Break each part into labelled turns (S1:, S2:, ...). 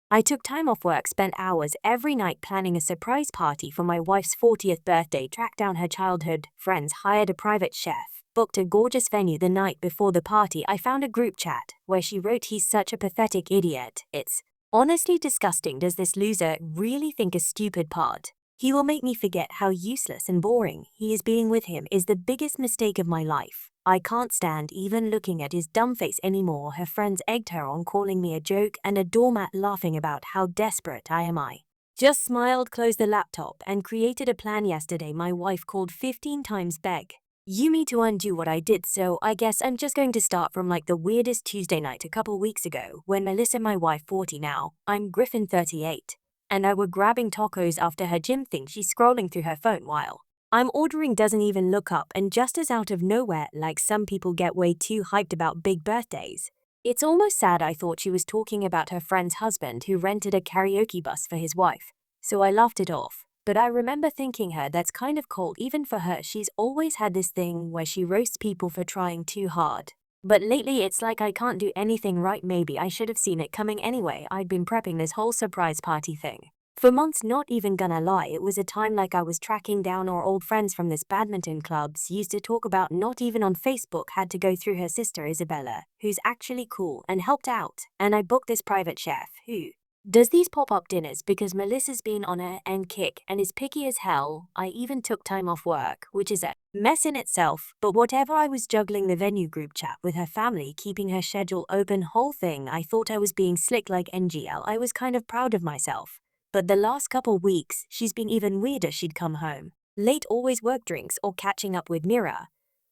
S1: I took time off work, spent hours every night planning a surprise party for my wife's 40th birthday, tracked down her childhood friends, hired a private chef, booked a gorgeous venue. The night before the party, I found a group chat where she wrote, "He's such a pathetic idiot. It's honestly disgusting. Does this loser really think a stupid part? He will make me forget how useless and boring he is. Being with him is the biggest mistake of my life. I can't stand even looking at his dumb face anymore." Her friends egged her on, calling me a joke and a doormat, laughing about how desperate I am. I just smiled, closed the laptop, and created a plan. Yesterday, my wife called 15 times, beg you me to undo what I did, so I guess I'm just going to start from like the weirdest Tuesday night a couple weeks ago when Melissa, my wife 40 now, I'm Griffin 38, and I were grabbing tacos after her gym thing. She's scrolling through her phone while I'm ordering, doesn't even look up, and just as out of nowhere, like some people get way too hyped about big birthdays. It's almost sad. I thought she was talking about her friend's husband who rented a karaoke bus for his wife, so I laughed it off. But I remember thinking, that's kind of cold even for her. She's always had this thing where she roasts people for trying too hard. But lately it's like I can't do anything right. Maybe I should have seen it coming anyway. I'd been prepping this whole surprise party thing for months, not even gonna lie. It was a time like I was tracking down our old friends from this badminton clubs used to talk about, not even on Facebook. Had to go through her sister Isabella, who's actually cool and helped out, and I booked this private chef who does these pop-up dinners because Melissa's been on her end kick and is picky as hell. I even took time off work, which is a mess in itself, but whatever. I was juggling the venue group chat with her family, keeping her schedule open. Whole thing, I thought I was being slick like NGL. I was kind of proud of myself. But the last couple weeks, she's been even weirder. She'd come home late, always work drinks or catching up with Mira.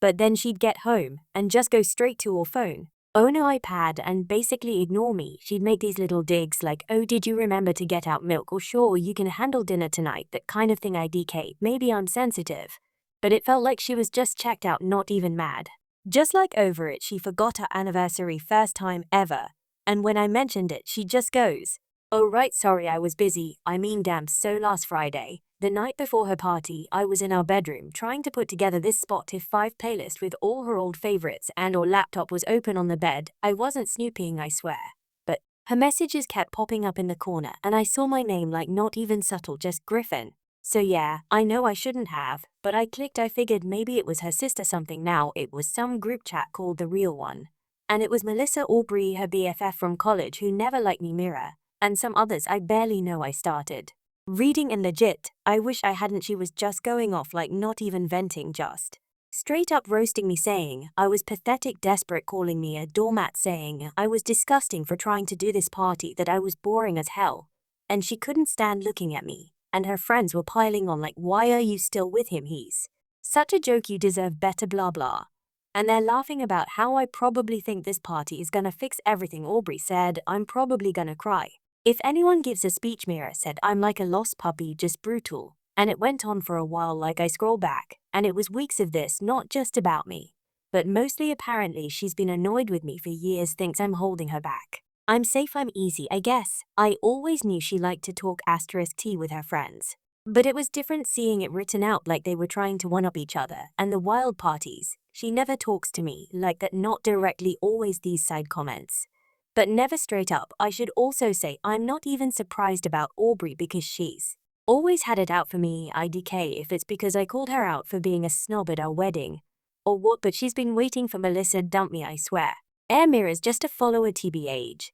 S1: But then she'd get home and just go straight to her phone, own her iPad, and basically ignore me. She'd make these little digs like, "Oh, did you remember to get out milk?" or "Sure, you can handle dinner tonight," that kind of thing. IDK, maybe I'm sensitive, but it felt like she was just checked out, not even mad. Just like over it. She forgot her anniversary, first time ever, and when I mentioned it, she just goes, "Oh right, sorry, I was busy." I mean, damn. So last Friday, the night before her party, I was in our bedroom trying to put together this Spotify 5 playlist with all her old favorites, and her laptop was open on the bed. I wasn't snooping, I swear. But her messages kept popping up in the corner, and I saw my name, like not even subtle, just Griffin. So yeah, I know I shouldn't have, but I clicked. I figured maybe it was her sister something. Now it was some group chat called The Real One. And it was Melissa, Aubrey, her BFF from college who never liked me, Mira, and some others I barely know. I started reading and legit, I wish I hadn't. She was just going off, like not even venting, just straight up roasting me, saying I was pathetic, desperate, calling me a doormat, saying I was disgusting for trying to do this party, that I was boring as hell, and she couldn't stand looking at me. And her friends were piling on like, "Why are you still with him? He's such a joke, you deserve better, blah blah." And they're laughing about how I probably think this party is gonna fix everything. Aubrey said I'm probably gonna cry if anyone gives a speech. Mira said I'm like a lost puppy, just brutal. And it went on for a while. Like I scroll back, and it was weeks of this, not just about me, but mostly apparently she's been annoyed with me for years, thinks I'm holding her back. I'm safe, I'm easy, I guess. I always knew she liked to talk *T with her friends. But it was different seeing it written out, like they were trying to one-up each other. And the wild parties, she never talks to me like that, not directly, always these side comments, but never straight up. I should also say I'm not even surprised about Aubrey because she's always had it out for me. IDK if it's because I called her out for being a snob at our wedding or what, but she's been waiting for Melissa dump me, I swear. Air Mirrors, just a follower TBH.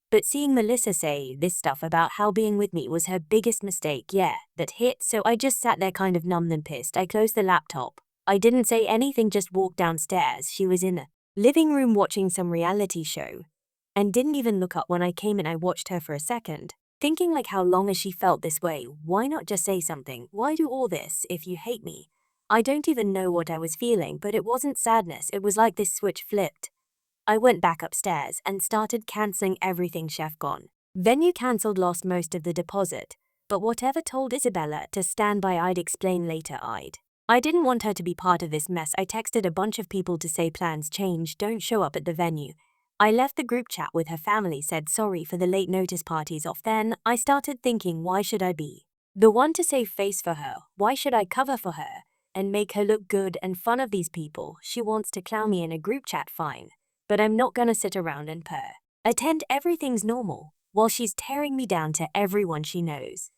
S1: But seeing Melissa say this stuff about how being with me was her biggest mistake, yeah, that hit. So I just sat there kind of numb and pissed. I closed the laptop. I didn't say anything, just walked downstairs. She was in the living room watching some reality show and didn't even look up when I came in. I watched her for a second, thinking like, how long has she felt this way? Why not just say something? Why do all this if you hate me? I don't even know what I was feeling, but it wasn't sadness. It was like this switch flipped. I went back upstairs and started cancelling everything. Chef gone, venue cancelled, lost most of the deposit, but whatever. Told Isabella to stand by. I'd explain later. I didn't want her to be part of this mess. I texted a bunch of people to say plans changed, don't show up at the venue. I left the group chat with her family, said sorry for the late notice, parties off. Then I started thinking, why should I be the one to save face for her? Why should I cover for her and make her look good and fun of these people? She wants to clown me in a group chat, fine, but I'm not gonna sit around and attend. Everything's normal. while she's tearing me down to everyone she knows.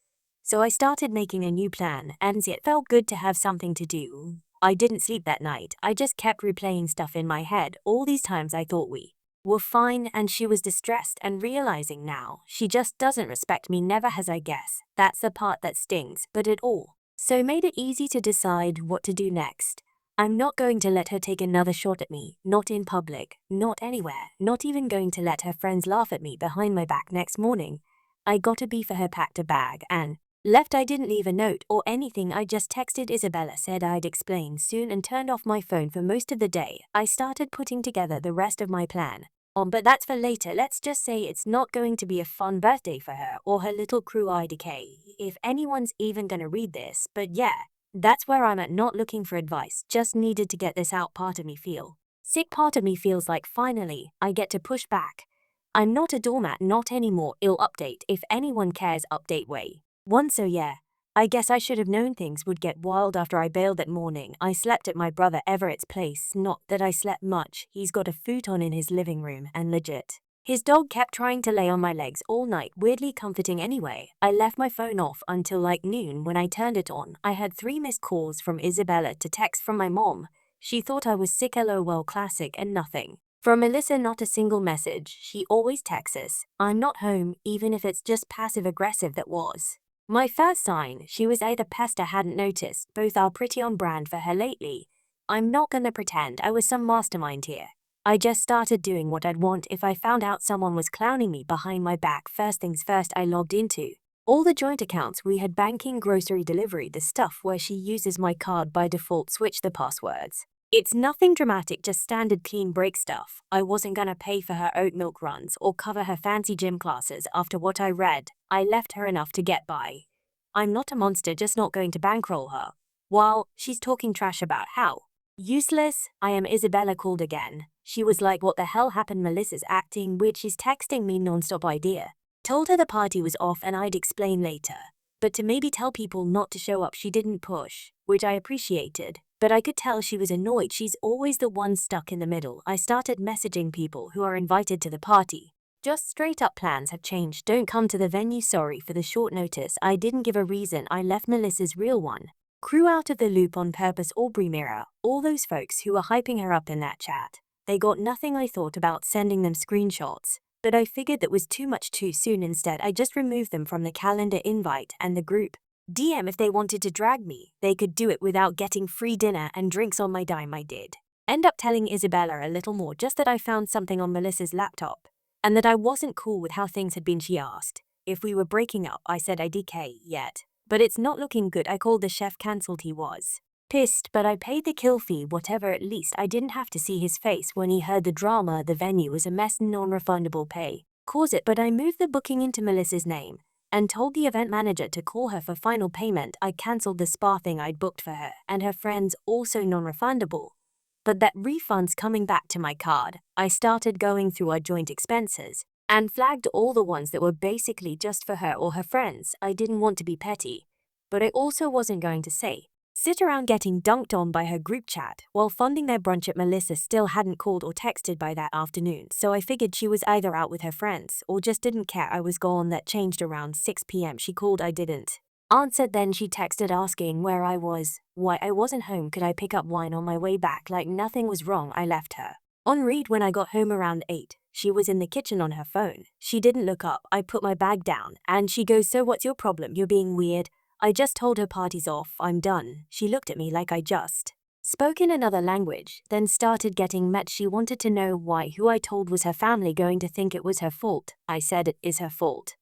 S1: So I started making a new plan, and it felt good to have something to do. I didn't sleep that night. I just kept replaying stuff in my head, all these times I thought we were fine and she was distressed, and realizing now she just doesn't respect me, never has, I guess. That's the part that stings, but it all so made it easy to decide what to do next. I'm not going to let her take another shot at me, not in public, not anywhere, not even going to let her friends laugh at me behind my back next morning. I got a B for her, packed a bag, and left. I didn't leave a note or anything. I just texted Isabella, said I'd explain soon, and turned off my phone for most of the day. I started putting together the rest of my plan. But that's for later. Let's just say it's not going to be a fun birthday for her or her little crew IDK, if anyone's even gonna read this. But yeah, that's where I'm at, not looking for advice, just needed to get this out. Part of me feel sick, part of me feels like finally I get to push back. I'm not a doormat, not anymore. Ill update, if anyone cares, update way one. So yeah, I guess I should have known things would get wild after I bailed that morning. I slept at my brother Everett's place. Not that I slept much. He's got a futon in his living room, and legit, his dog kept trying to lay on my legs all night, weirdly comforting anyway. I left my phone off until like noon. When I turned it on, I had 3 missed calls from Isabella to text from my mom. She thought I was sick, lol, classic, and nothing from Melissa, not a single message. She always texts us, I'm not home, even if it's just passive aggressive. That was my first sign she was either pest or hadn't noticed. Both are pretty on brand for her lately. I'm not gonna pretend I was some mastermind here. I just started doing what I'd want if I found out someone was clowning me behind my back. First things first, I logged into all the joint accounts we had: banking, grocery delivery, the stuff where she uses my card by default, switch the passwords. It's nothing dramatic, just standard clean break stuff. I wasn't gonna pay for her oat milk runs or cover her fancy gym classes. After what I read, I left her enough to get by. I'm not a monster, just not going to bankroll her while she's talking trash about how useless I am. Isabella called again. She was like, what the hell happened? Melissa's acting weird. She's texting me nonstop. Idea. Told her the party was off and I'd explain later. But to maybe tell people not to show up. She didn't push, which I appreciated. But I could tell she was annoyed. She's always the one stuck in the middle. I started messaging people who are invited to the party. Just straight up, plans have changed. Don't come to the venue. Sorry for the short notice. I didn't give a reason. I left Melissa's real one crew out of the loop on purpose. Aubrey, Mira, all those folks who were hyping her up in that chat, they got nothing. I thought about sending them screenshots, but I figured that was too much too soon. Instead, I just removed them from the calendar invite and the group DM. If they wanted to drag me, they could do it without getting free dinner and drinks on my dime. I did end up telling Isabella a little more, just that I found something on Melissa's laptop and that I wasn't cool with how things had been. She asked if we were breaking up. I said IDK yet, but it's not looking good. I called the chef, cancelled. He was pissed, but I paid the kill fee, whatever. At least I didn't have to see his face when he heard the drama. The venue was a mess, non-refundable pay. Cause it, but I moved the booking into Melissa's name and told the event manager to call her for final payment. I cancelled the spa thing I'd booked for her and her friends, also non-refundable. But that refund's coming back to my card. I started going through our joint expenses and flagged all the ones that were basically just for her or her friends. I didn't want to be petty, but I also wasn't going to sit around getting dunked on by her group chat while funding their brunch at Melissa still hadn't called or texted by that afternoon, so I figured she was either out with her friends or just didn't care I was gone. That changed around 6 p.m. She called, I didn't answer. Then she texted asking where I was, why I wasn't home, could I pick up wine on my way back. Like nothing was wrong. I left her on read. When I got home around 8, she was in the kitchen on her phone. She didn't look up. I put my bag down and she goes, so what's your problem? You're being weird. I just told her party's off, I'm done. She looked at me like I just spoke in another language, then started getting mad. She wanted to know why who I told was her family going to think it was her fault. I said it is her fault.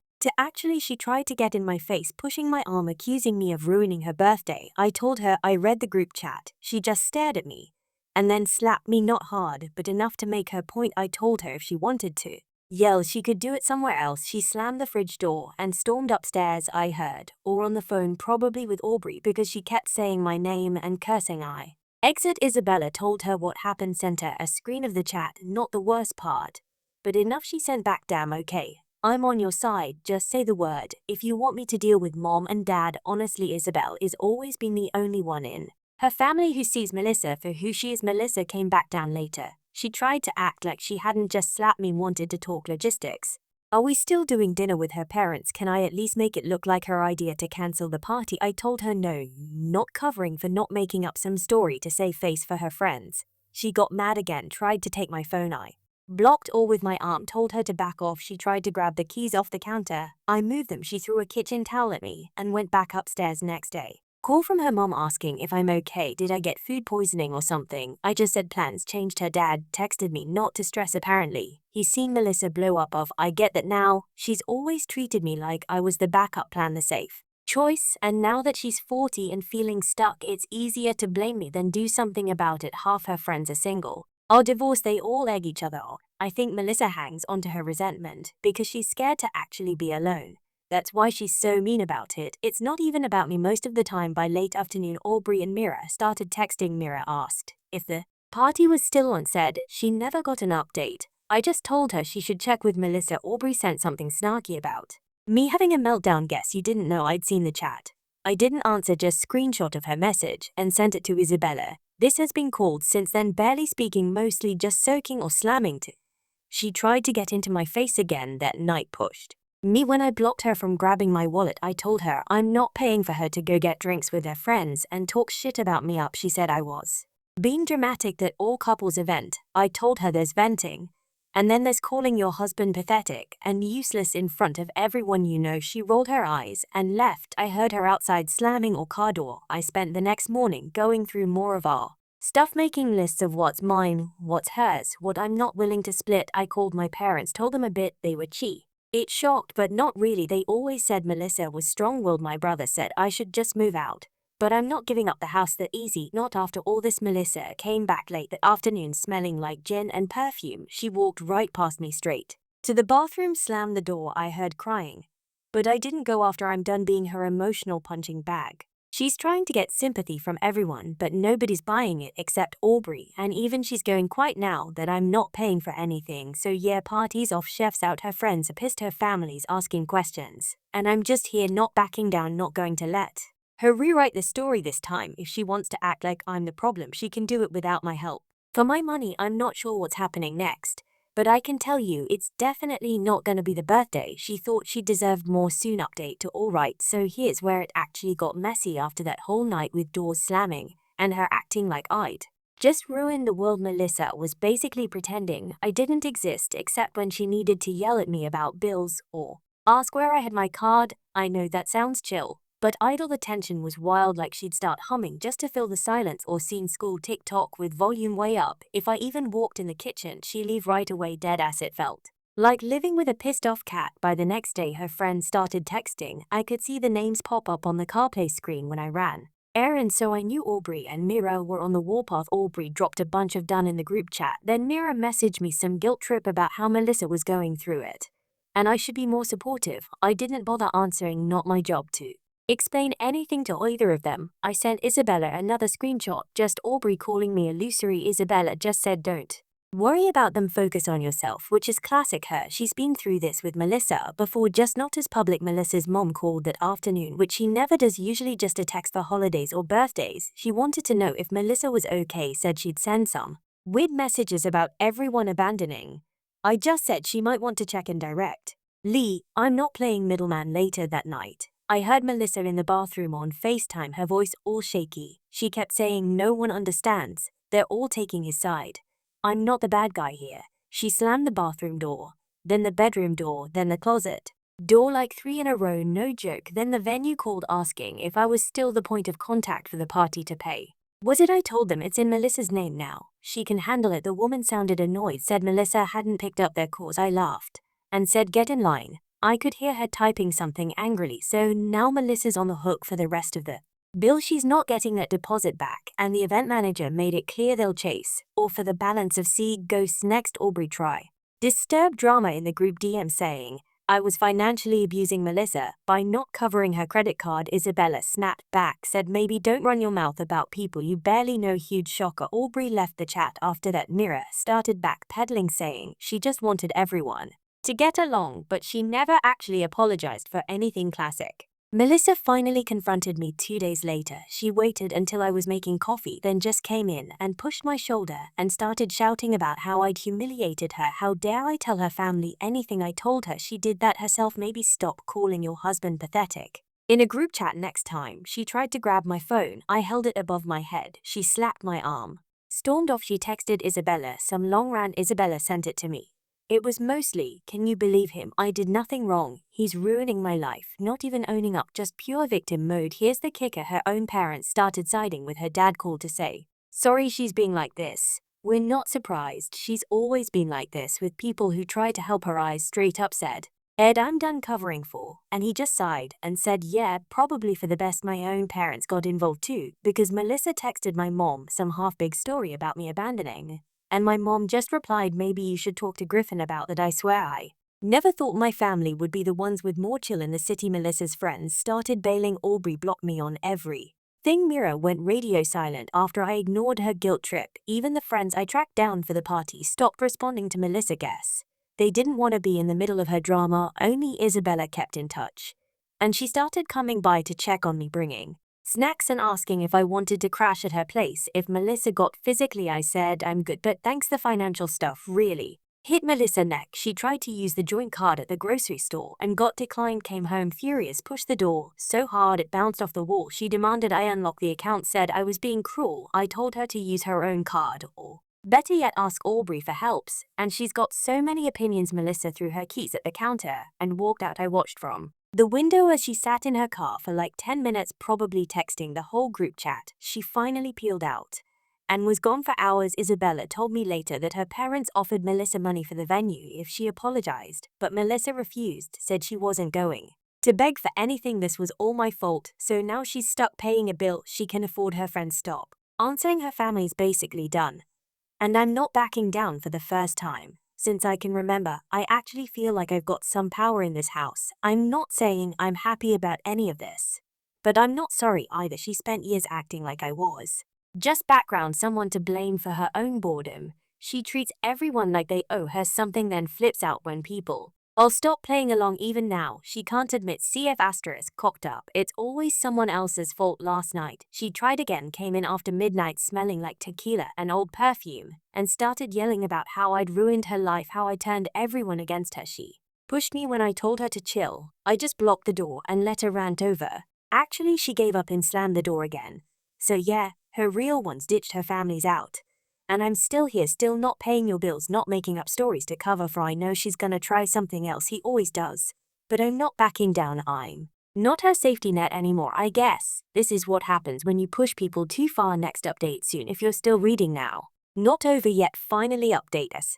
S1: She tried to get in my face, pushing my arm, accusing me of ruining her birthday. I told her I read the group chat. She just stared at me and then slapped me, not hard, but enough to make her point. I told her if she wanted to yell, she could do it somewhere else. She slammed the fridge door and stormed upstairs. I heard, or on the phone, probably with Aubrey, because she kept saying my name and cursing. I exit. Isabella told her what happened, sent her a screen of the chat, not the worst part, but enough. She sent back, damn okay, I'm on your side, just say the word if you want me to deal with mom and dad. Honestly, Isabel is always been the only one in her family who sees Melissa for who she is. Melissa came back down later. She tried to act like she hadn't just slapped me, wanted to talk logistics. Are we still doing dinner with her parents? Can I at least make it look like her idea to cancel the party? I told her no, not covering for not making up some story to save face for her friends. She got mad again, tried to take my phone. I blocked all with my arm, told her to back off. She tried to grab the keys off the counter. I moved them. She threw a kitchen towel at me and went back upstairs next day. Call from her mom asking if I'm okay. Did I get food poisoning or something? I just said plans changed. Her dad texted me not to stress apparently. He's seen Melissa blow up. I get that now. She's always treated me like I was the backup plan, the safe choice, and now that she's 40 and feeling stuck, it's easier to blame me than do something about it. Half her friends are single. Our divorce, they all egg each other on. I think Melissa hangs onto her resentment because she's scared to actually be alone. That's why she's so mean about it. It's not even about me most of the time. By late afternoon, Aubrey and Mira started texting. Mira asked if the party was still on, said she never got an update. I just told her she should check with Melissa. Aubrey sent something snarky about me having a meltdown. Guess you didn't know I'd seen the chat. I didn't answer, just screenshot of her message and sent it to Isabella. This has been called since then, barely speaking, mostly just soaking or slamming to. She tried to get into my face again that night, pushed me when I blocked her from grabbing my wallet. I told her I'm not paying for her to go get drinks with her friends and talk shit about me up. She said I was being dramatic, that all couples event. I told her there's venting, and then there's calling your husband pathetic and useless in front of everyone you know. She rolled her eyes and left. I heard her outside slamming our car door. I spent the next morning going through more of our stuff, making lists of what's mine, what's hers, what I'm not willing to split. I called my parents, told them a bit. They were It shocked, but not really. They always said Melissa was strong-willed. My brother said I should just move out. But I'm not giving up the house that easy, not after all this. Melissa came back late that afternoon smelling like gin and perfume. She walked right past me straight to the bathroom, slammed the door. I heard crying. But I didn't go after. I'm done being her emotional punching bag. She's trying to get sympathy from everyone, but nobody's buying it except Aubrey, and even she's going quiet now that I'm not paying for anything. So yeah, parties off, chefs out, her friends are pissed, her family's asking questions, and I'm just here not backing down, not going to let her rewrite the story this time. If she wants to act like I'm the problem, she can do it without my help. For my money, I'm not sure what's happening next, but I can tell you it's definitely not gonna be the birthday. She thought she deserved more soon. Update to alright, so here's where it actually got messy after that whole night with doors slamming and her acting like I'd just ruined the world. Melissa was basically pretending I didn't exist except when she needed to yell at me about bills or ask where I had my card. I know that sounds chill, but idle attention was wild, like she'd start humming just to fill the silence or seen school TikTok with volume way up. If I even walked in the kitchen, she'd leave right away, deadass. It felt like living with a pissed off cat. By the next day, her friends started texting. I could see the names pop up on the CarPlay screen when I ran errands, so I knew Aubrey and Mira were on the warpath. Aubrey dropped a bunch of done in the group chat. Then Mira messaged me some guilt trip about how Melissa was going through it, and I should be more supportive. I didn't bother answering, not my job to explain anything to either of them. I sent Isabella another screenshot, just Aubrey calling me illusory. Isabella just said don't worry about them, focus on yourself, which is classic her. She's been through this with Melissa before, just not as public. Melissa's mom called that afternoon, which she never does, usually just a text for holidays or birthdays. She wanted to know if Melissa was okay, said she'd send some weird messages about everyone abandoning. I just said she might want to check in direct. Lee, I'm not playing middleman. Later that night, I heard Melissa in the bathroom on FaceTime, her voice all shaky. She kept saying no one understands, they're all taking his side. I'm not the bad guy here. She slammed the bathroom door, then the bedroom door, then the closet door, like 3 in a row, no joke. Then the venue called asking if I was still the point of contact for the party to pay. Was it? I told them it's in Melissa's name now. She can handle it. The woman sounded annoyed, said Melissa hadn't picked up their calls. I laughed and said get in line. I could hear her typing something angrily. So now Melissa's on the hook for the rest of the bill. She's not getting that deposit back, and the event manager made it clear they'll chase or for the balance of see ghosts next. Aubrey try disturbed drama in the group DM, saying I was financially abusing Melissa by not covering her credit card. Isabella snapped back, said maybe don't run your mouth about people you barely know. Huge shocker. Aubrey left the chat after that. Mira started backpedaling, saying she just wanted everyone to get along, but she never actually apologized for anything. Classic. Melissa finally confronted me 2 days later. She waited until I was making coffee, then just came in and pushed my shoulder and started shouting about how I'd humiliated her. How dare I tell her family anything? I told her she did that herself. Maybe stop calling your husband pathetic. In a group chat next time, she tried to grab my phone. I held it above my head. She slapped my arm. Stormed off. She texted Isabella some long rant. Isabella sent it to me. It was mostly, can you believe him? I did nothing wrong. He's ruining my life. Not even owning up, just pure victim mode. Here's the kicker. Her own parents started siding with her. Dad called to say, sorry she's being like this. We're not surprised. She's always been like this with people who try to help her. Eyes straight up said, Ed, I'm done covering for. And he just sighed and said, yeah, probably for the best. My own parents got involved too, because Melissa texted my mom some half-big story about me abandoning. And my mom just replied, maybe you should talk to Griffin about that. I swear I never thought my family would be the ones with more chill in the city. Melissa's friends started bailing. Aubrey blocked me on every thing. Mira went radio silent after I ignored her guilt trip. Even the friends I tracked down for the party stopped responding to Melissa. Guess they didn't want to be in the middle of her drama. Only Isabella kept in touch. And she started coming by to check on me, bringing snacks and asking if I wanted to crash at her place if Melissa got physically. I said I'm good, but thanks. The financial stuff really hit Melissa neck. She tried to use the joint card at the grocery store and got declined. Came home furious, pushed the door so hard it bounced off the wall. She demanded I unlock the account, said I was being cruel. I told her to use her own card or better yet ask Aubrey for helps, and she's got so many opinions. Melissa threw her keys at the counter and walked out. I watched from the window as she sat in her car for like 10 minutes, probably texting the whole group chat. She finally peeled out and was gone for hours. Isabella told me later that her parents offered Melissa money for the venue if she apologized, but Melissa refused, said she wasn't going to beg for anything. This was all my fault, so now she's stuck paying a bill she can afford. Her friends stop answering. Her family's basically done. And I'm not backing down. For the first time since I can remember, I actually feel like I've got some power in this house. I'm not saying I'm happy about any of this, but I'm not sorry either. She spent years acting like I was just background, someone to blame for her own boredom. She treats everyone like they owe her something, then flips out when people I'll stop playing along. Even now, she can't admit CF asterisk cocked up. It's always someone else's fault. Last night, she tried again, came in after midnight smelling like tequila and old perfume, and started yelling about how I'd ruined her life, how I turned everyone against her. She pushed me when I told her to chill. I just blocked the door and let her rant over. Actually, she gave up and slammed the door again. So yeah, her real ones ditched her families out. And I'm still here, still not paying your bills, not making up stories to cover for. I know she's gonna try something else, he always does. But I'm not backing down. I'm not her safety net anymore, I guess. This is what happens when you push people too far. Next update soon if you're still reading now. Not over yet, finally update us.